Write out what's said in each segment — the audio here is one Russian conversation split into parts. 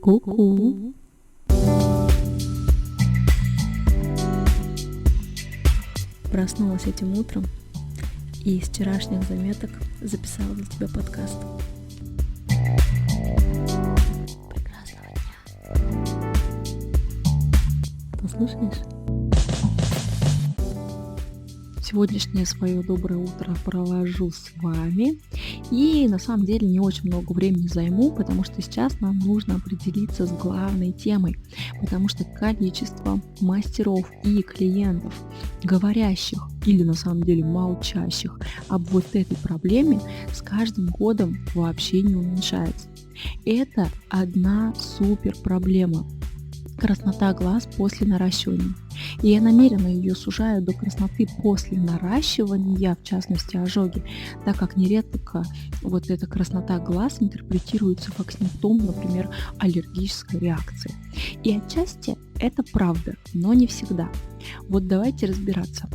Ку-ку. Проснулась этим утром и из вчерашних заметок записала для тебя подкаст. Прекрасного дня. Послушаешь? Сегодняшнее свое доброе утро провожу с вами. И на самом деле не очень много времени займу, потому что сейчас нам нужно определиться с главной темой. Потому что количество мастеров и клиентов, говорящих или на самом деле молчащих об вот этой проблеме, с каждым годом вообще не уменьшается. Это одна супер проблема. Краснота глаз после наращивания. И я намеренно ее сужаю до красноты после наращивания, в частности ожоги, так как нередко вот эта краснота глаз интерпретируется как симптом, например, аллергической реакции. И отчасти это правда, но не всегда. Вот давайте разбираться.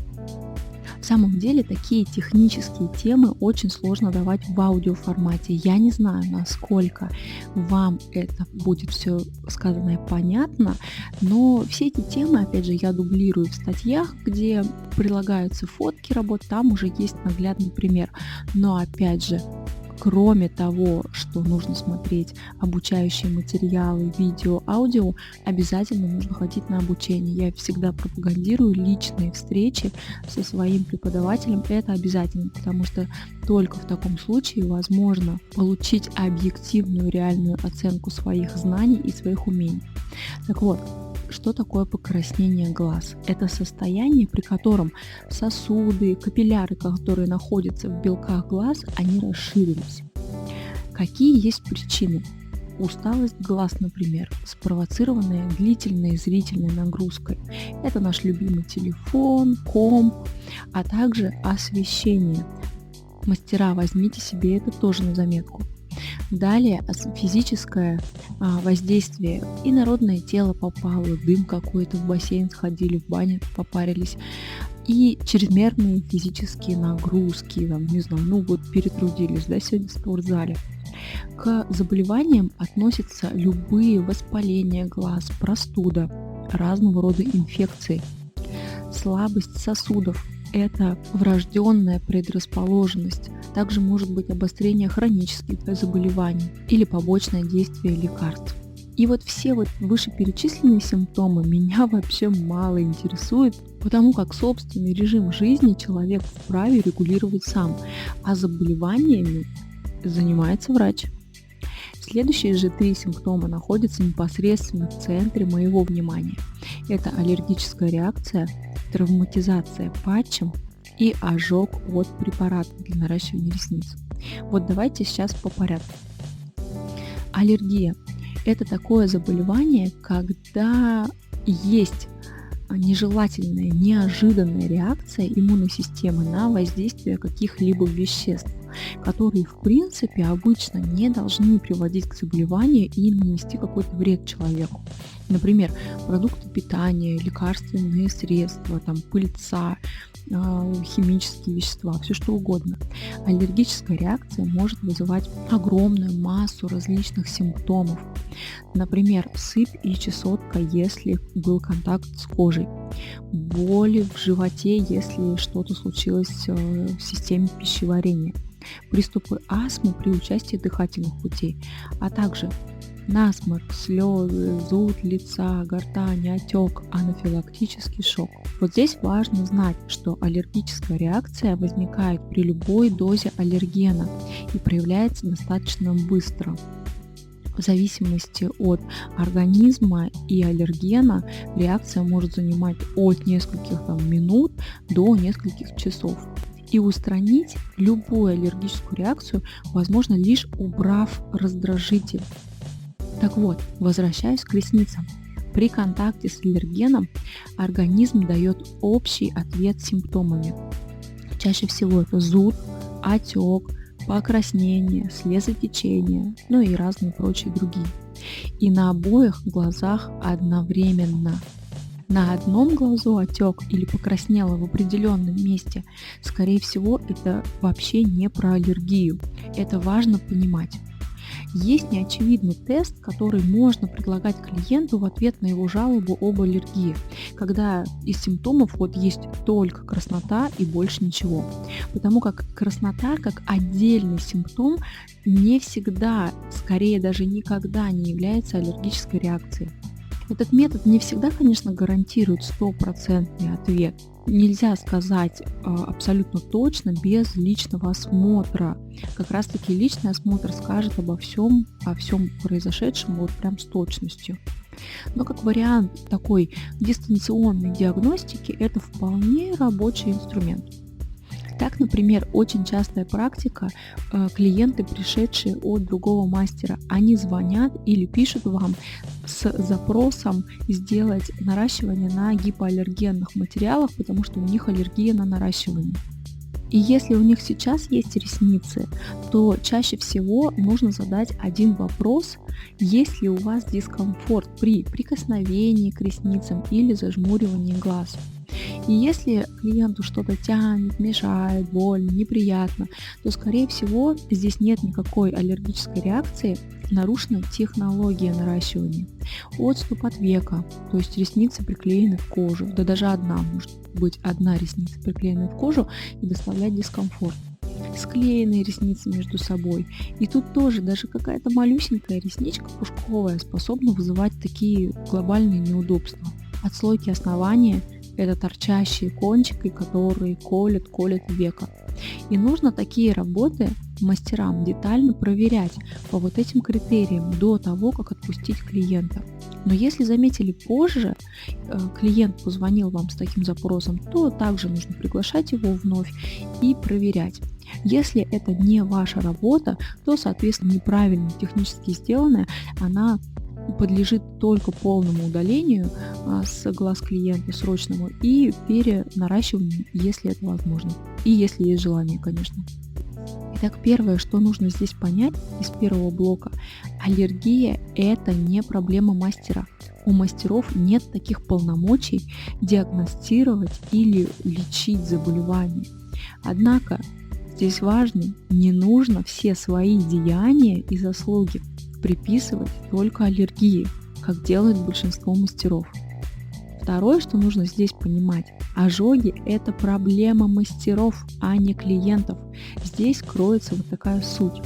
В самом деле такие технические темы очень сложно давать в аудиоформате. Я не знаю, насколько вам это будет все сказанное понятно, но все эти темы, опять же, я дублирую в статьях, где прилагаются фотки работ, там уже есть наглядный пример. Но опять же, кроме того, что нужно смотреть обучающие материалы, видео, аудио, обязательно нужно ходить на обучение. Я всегда пропагандирую личные встречи со своим преподавателем. Это обязательно, потому что только в таком случае возможно получить объективную реальную оценку своих знаний и своих умений. Так вот, что такое покраснение глаз? Это состояние, при котором сосуды, капилляры, которые находятся в белках глаз, они расширились. Какие есть причины? Усталость глаз, например, спровоцированная длительной зрительной нагрузкой. Это наш любимый телефон, комп, а также освещение. Мастера, возьмите себе это тоже на заметку. Далее физическое воздействие. Инородное тело попало, дым какой-то, в бассейн сходили, в баню попарились. И чрезмерные физические нагрузки, перетрудились, сегодня в спортзале. К заболеваниям относятся любые воспаления глаз, простуда, разного рода инфекции, слабость сосудов. Это врожденная предрасположенность. Также может быть обострение хронических заболеваний или побочное действие лекарств. И вот все вышеперечисленные симптомы меня вообще мало интересуют, потому как собственный режим жизни человек вправе регулировать сам, а заболеваниями занимается врач. Следующие же 3 симптома находятся непосредственно в центре моего внимания. Это аллергическая реакция, травматизация патчем и ожог от препарата для наращивания ресниц. Вот давайте сейчас по порядку. Аллергия – это такое заболевание, когда есть нежелательная, неожиданная реакция иммунной системы на воздействие каких-либо веществ, которые в принципе обычно не должны приводить к заболеванию и нанести какой-то вред человеку. Например, продукты питания, лекарственные средства, пыльца, химические вещества, все что угодно. Аллергическая реакция может вызывать огромную массу различных симптомов. Например, сыпь и чесотка, если был контакт с кожей. Боли в животе, если что-то случилось в системе пищеварения. Приступы астмы при участии дыхательных путей, а также насморк, слезы, зуд лица, гортань, отек, анафилактический шок. Вот здесь важно знать, что аллергическая реакция возникает при любой дозе аллергена и проявляется достаточно быстро. В зависимости от организма и аллергена реакция может занимать от нескольких минут до нескольких часов. И устранить любую аллергическую реакцию возможно лишь убрав раздражитель. Так вот, возвращаясь к ресницам. При контакте с аллергеном организм дает общий ответ симптомами. Чаще всего это зуд, отек, покраснение, слезотечение, и разные прочие другие. И на обоих глазах одновременно. На одном глазу отек или покраснело в определенном месте, скорее всего, это вообще не про аллергию. Это важно понимать. Есть неочевидный тест, который можно предлагать клиенту в ответ на его жалобу об аллергии, когда из симптомов вот есть только краснота и больше ничего. Потому как краснота как отдельный симптом не всегда, скорее даже никогда не является аллергической реакцией. Этот метод не всегда, конечно, гарантирует стопроцентный ответ. Нельзя сказать абсолютно точно без личного осмотра. Как раз таки личный осмотр скажет о всем произошедшем вот прям с точностью. Но как вариант такой дистанционной диагностики это вполне рабочий инструмент. Так, например, очень частая практика, клиенты, пришедшие от другого мастера, они звонят или пишут вам с запросом сделать наращивание на гипоаллергенных материалах, потому что у них аллергия на наращивание. И если у них сейчас есть ресницы, то чаще всего нужно задать один вопрос: есть ли у вас дискомфорт при прикосновении к ресницам или зажмуривании глаз. И если клиенту что-то тянет, мешает, больно, неприятно, то, скорее всего, здесь нет никакой аллергической реакции, нарушена технология наращивания. Отступ от века, то есть ресницы приклеены в кожу, да даже может быть одна ресница приклеена в кожу и доставлять дискомфорт. Склеенные ресницы между собой. И тут тоже даже какая-то малюсенькая ресничка пушковая способна вызывать такие глобальные неудобства. Отслойки основания – это торчащие кончики, которые колят веко. И нужно такие работы мастерам детально проверять по вот этим критериям до того, как отпустить клиента. Но если заметили позже, клиент позвонил вам с таким запросом, то также нужно приглашать его вновь и проверять. Если это не ваша работа, то, соответственно, неправильно технически сделанная, она подлежит только полному удалению с глаз клиента, срочному, и перенаращиванию, если это возможно. И если есть желание, конечно. Итак, первое, что нужно здесь понять из первого блока: аллергия – это не проблема мастера. У мастеров нет таких полномочий диагностировать или лечить заболевание. Однако здесь важно, не нужно все свои деяния и заслуги приписывать только аллергии, как делает большинство мастеров. Второе, что нужно здесь понимать: ожоги – это проблема мастеров, а не клиентов. Здесь кроется вот такая суть.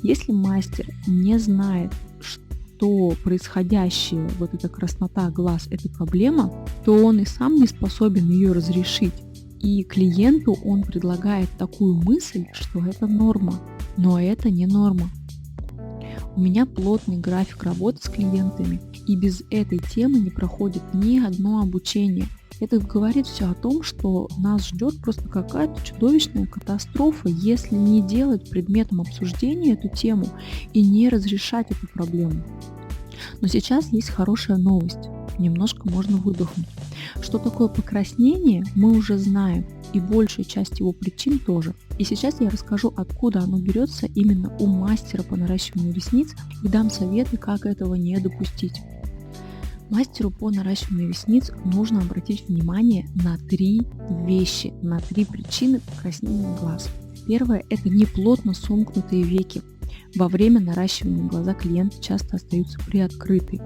Если мастер не знает, что происходящее, вот эта краснота глаз – это проблема, то он и сам не способен ее разрешить. И клиенту он предлагает такую мысль, что это норма, но это не норма. У меня плотный график работы с клиентами, и без этой темы не проходит ни одно обучение. Это говорит все о том, что нас ждет просто какая-то чудовищная катастрофа, если не делать предметом обсуждения эту тему и не разрешать эту проблему. Но сейчас есть хорошая новость. Немножко можно выдохнуть. Что такое покраснение, мы уже знаем, и большая часть его причин тоже. И сейчас я расскажу, откуда оно берется именно у мастера по наращиванию ресниц, и дам советы, как этого не допустить. Мастеру по наращиванию ресниц нужно обратить внимание на 3 вещи, на 3 причины покраснения глаз. Первое – это неплотно сомкнутые веки. Во время наращивания глаза клиента часто остаются приоткрыты.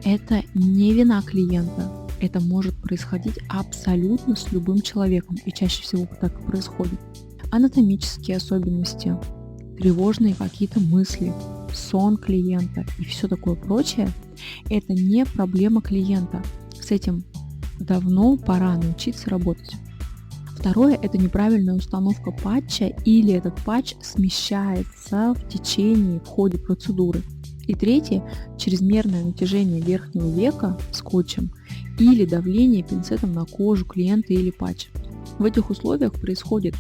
Это не вина клиента. Это может происходить абсолютно с любым человеком, и чаще всего так и происходит. Анатомические особенности, тревожные какие-то мысли, сон клиента и все такое прочее – это не проблема клиента. С этим давно пора научиться работать. Второе – это неправильная установка патча, или этот патч смещается в ходе процедуры. И третье – чрезмерное натяжение верхнего века скотчем или давление пинцетом на кожу клиента или патч. В этих условиях происходит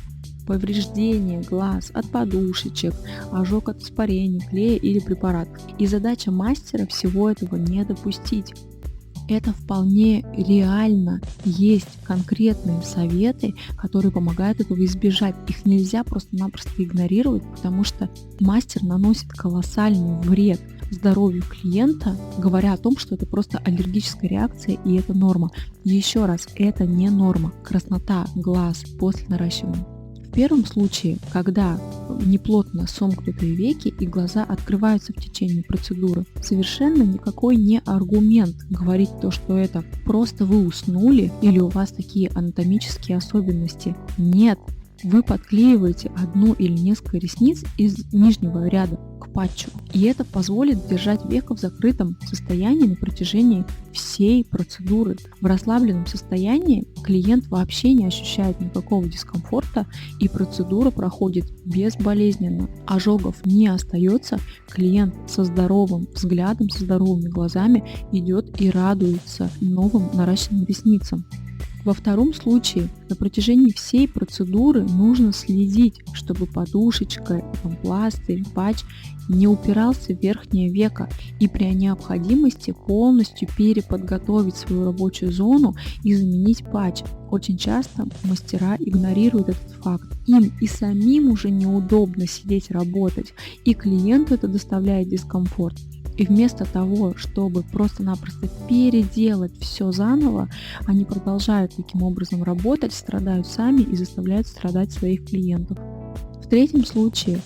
повреждение глаз от подушечек, ожог от испарения, клея или препарата. И задача мастера всего этого не допустить. Это вполне реально. Есть конкретные советы, которые помогают этого избежать. Их нельзя просто-напросто игнорировать, потому что мастер наносит колоссальный вред здоровью клиента, говоря о том, что это просто аллергическая реакция и это норма. Еще раз, это не норма. Краснота глаз после наращивания В первом случае, когда неплотно сомкнутые веки и глаза открываются в течение процедуры, совершенно никакой не аргумент говорить то, что это просто вы уснули или у вас такие анатомические особенности. Нет, вы подклеиваете одну или несколько ресниц из нижнего ряда к патчу, и это позволит держать веко в закрытом состоянии на протяжении всей процедуры. В расслабленном состоянии клиент вообще не ощущает никакого дискомфорта, и процедура проходит безболезненно. Ожогов не остается, клиент со здоровым взглядом, со здоровыми глазами идет и радуется новым наращенным ресницам. Во втором случае на протяжении всей процедуры нужно следить, чтобы подушечка, пластырь, патч не упирался в верхнее веко, и при необходимости полностью переподготовить свою рабочую зону и заменить патч. Очень часто мастера игнорируют этот факт. Им и самим уже неудобно сидеть работать, и клиенту это доставляет дискомфорт. И вместо того, чтобы просто-напросто переделать все заново, они продолжают таким образом работать, страдают сами и заставляют страдать своих клиентов. В третьем случае,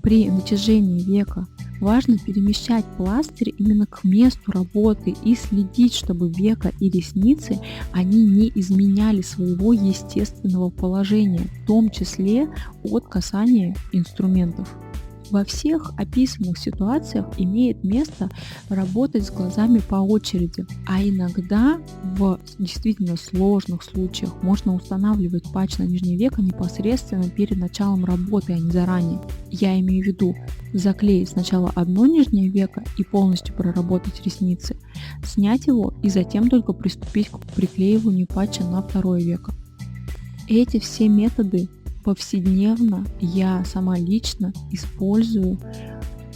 при натяжении века, важно перемещать пластырь именно к месту работы и следить, чтобы веко и ресницы, они не изменяли своего естественного положения, в том числе от касания инструментов. Во всех описанных ситуациях имеет место работать с глазами по очереди, а иногда в действительно сложных случаях можно устанавливать патч на нижнее веко непосредственно перед началом работы, а не заранее. Я имею в виду заклеить сначала одно нижнее веко и полностью проработать ресницы, снять его и затем только приступить к приклеиванию патча на второе веко. Эти все методы повседневно я сама лично использую.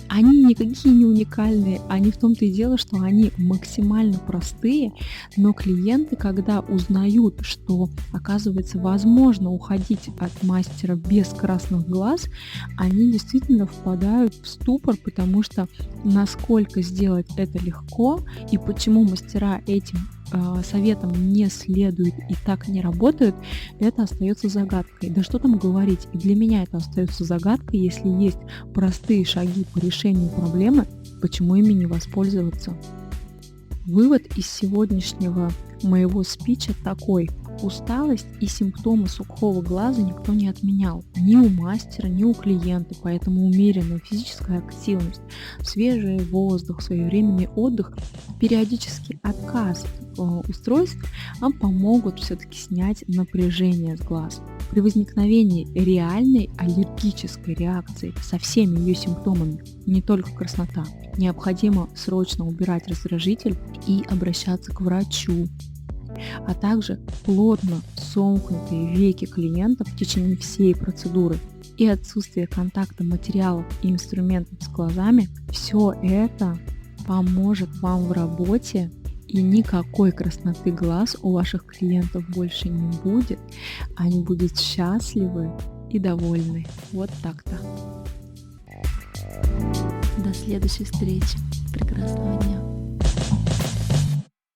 Они никакие не уникальные, они в том-то и дело, что они максимально простые, но клиенты, когда узнают, что, оказывается, возможно уходить от мастера без красных глаз, они действительно впадают в ступор, потому что насколько сделать это легко и почему мастера этим советам не следуют и так не работают, это остается загадкой. Да что там говорить, и для меня это остается загадкой, если есть простые шаги по решению проблемы, почему ими не воспользоваться. Вывод из сегодняшнего моего спича такой. Усталость и симптомы сухого глаза никто не отменял. Ни у мастера, ни у клиента, поэтому умеренная физическая активность, свежий воздух, своевременный отдых, периодический отказ от устройств вам помогут все-таки снять напряжение с глаз. При возникновении реальной аллергической реакции со всеми ее симптомами, не только краснота, необходимо срочно убирать раздражитель и обращаться к врачу, а также плотно сомкнутые веки клиентов в течение всей процедуры и отсутствие контакта материалов и инструментов с глазами, все это поможет вам в работе, и никакой красноты глаз у ваших клиентов больше не будет. Они будут счастливы и довольны. Вот так-то. До следующей встречи. Прекрасного дня.